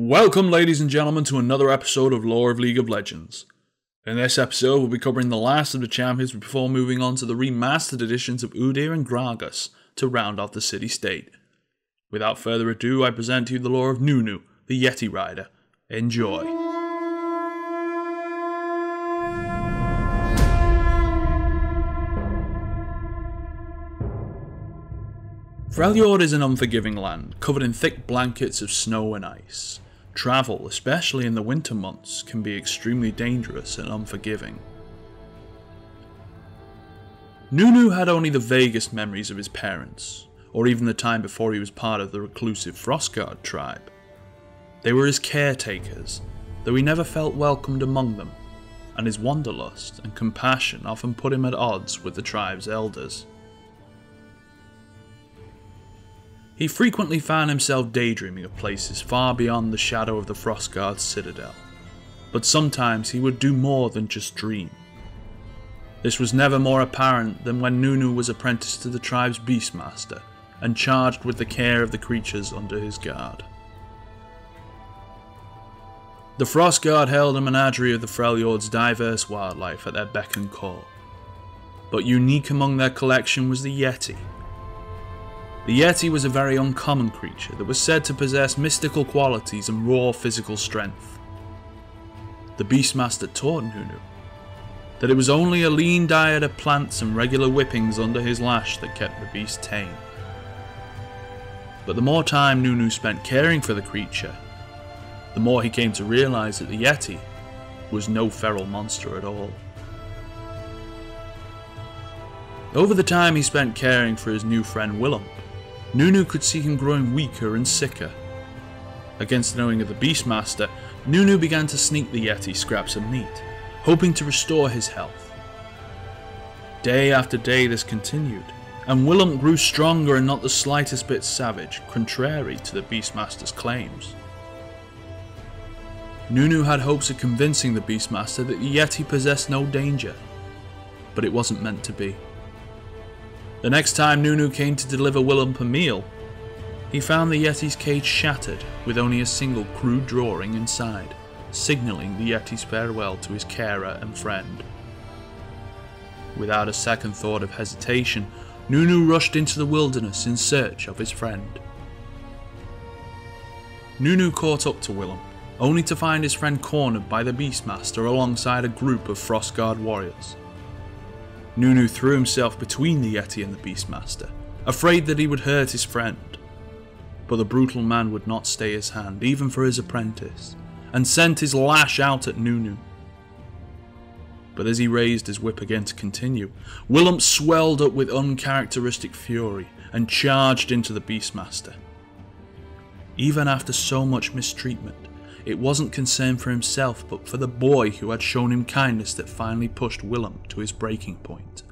Welcome, ladies and gentlemen, to another episode of Lore of League of Legends. In this episode, we'll be covering the last of the champions before moving on to the remastered editions of Udyr and Gragas to round off the city-state. Without further ado, I present to you the lore of Nunu, the Yeti rider. Enjoy. Freljord is an unforgiving land, covered in thick blankets of snow and ice. Travel, especially in the winter months, can be extremely dangerous and unforgiving. Nunu had only the vaguest memories of his parents, or even the time before he was part of the reclusive Frostguard tribe. They were his caretakers, though he never felt welcomed among them, and his wanderlust and compassion often put him at odds with the tribe's elders. He frequently found himself daydreaming of places far beyond the shadow of the Frostguard's citadel, but sometimes he would do more than just dream. This was never more apparent than when Nunu was apprenticed to the tribe's beastmaster and charged with the care of the creatures under his guard. The Frostguard held a menagerie of the Freljord's diverse wildlife at their beck and call, but unique among their collection was the Yeti. The Yeti was a very uncommon creature that was said to possess mystical qualities and raw physical strength. The Beastmaster taught Nunu that it was only a lean diet of plants and regular whippings under his lash that kept the beast tame. But the more time Nunu spent caring for the creature, the more he came to realise that the Yeti was no feral monster at all. Over the time he spent caring for his new friend Willem, Nunu could see him growing weaker and sicker. Against the knowing of the Beastmaster, Nunu began to sneak the Yeti scraps of meat, hoping to restore his health. Day after day this continued, and Willem grew stronger and not the slightest bit savage, contrary to the Beastmaster's claims. Nunu had hopes of convincing the Beastmaster that the Yeti possessed no danger, but it wasn't meant to be. The next time Nunu came to deliver Willem a meal, he found the Yeti's cage shattered with only a single crude drawing inside, signalling the Yeti's farewell to his carer and friend. Without a second thought of hesitation, Nunu rushed into the wilderness in search of his friend. Nunu caught up to Willem, only to find his friend cornered by the Beastmaster alongside a group of Frostguard warriors. Nunu threw himself between the Yeti and the Beastmaster, afraid that he would hurt his friend. But the brutal man would not stay his hand, even for his apprentice, and sent his lash out at Nunu. But as he raised his whip again to continue, Willem swelled up with uncharacteristic fury and charged into the Beastmaster. Even after so much mistreatment, it wasn't concern for himself but for the boy who had shown him kindness that finally pushed Willem to his breaking point.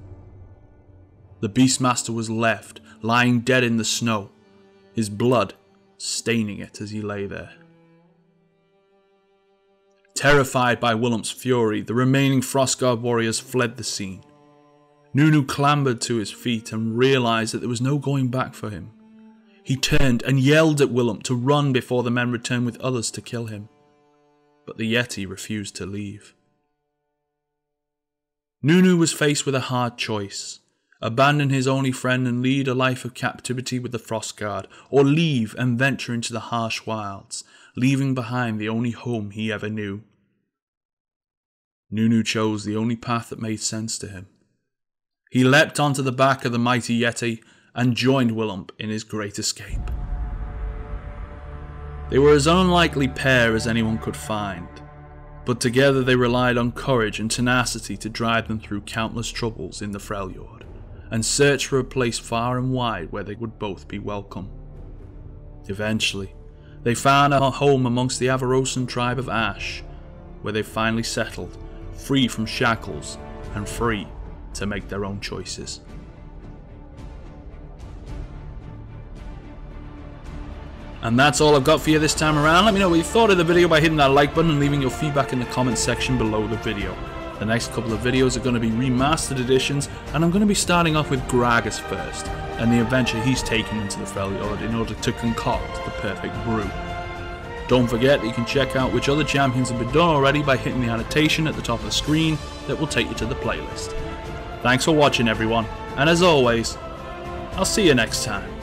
The Beastmaster was left lying dead in the snow, his blood staining it as he lay there. Terrified by Willem's fury, the remaining Frostguard warriors fled the scene. Nunu clambered to his feet and realised that there was no going back for him. He turned and yelled at Willem to run before the men returned with others to kill him. But the Yeti refused to leave. Nunu was faced with a hard choice: abandon his only friend and lead a life of captivity with the Frostguard, or leave and venture into the harsh wilds, leaving behind the only home he ever knew. Nunu chose the only path that made sense to him. He leapt onto the back of the mighty Yeti and joined Willem in his great escape. They were as unlikely pair as anyone could find, but together they relied on courage and tenacity to drive them through countless troubles in the Freljord, and search for a place far and wide where they would both be welcome. Eventually, they found a home amongst the Avarosan tribe of Ash, where they finally settled, free from shackles and free to make their own choices. And that's all I've got for you this time around. Let me know what you thought of the video by hitting that like button and leaving your feedback in the comments section below the video. The next couple of videos are going to be remastered editions, and I'm going to be starting off with Gragas first, and the adventure he's taken into the Freljord in order to concoct the perfect brew. Don't forget that you can check out which other champions have been done already by hitting the annotation at the top of the screen that will take you to the playlist. Thanks for watching everyone, and as always, I'll see you next time.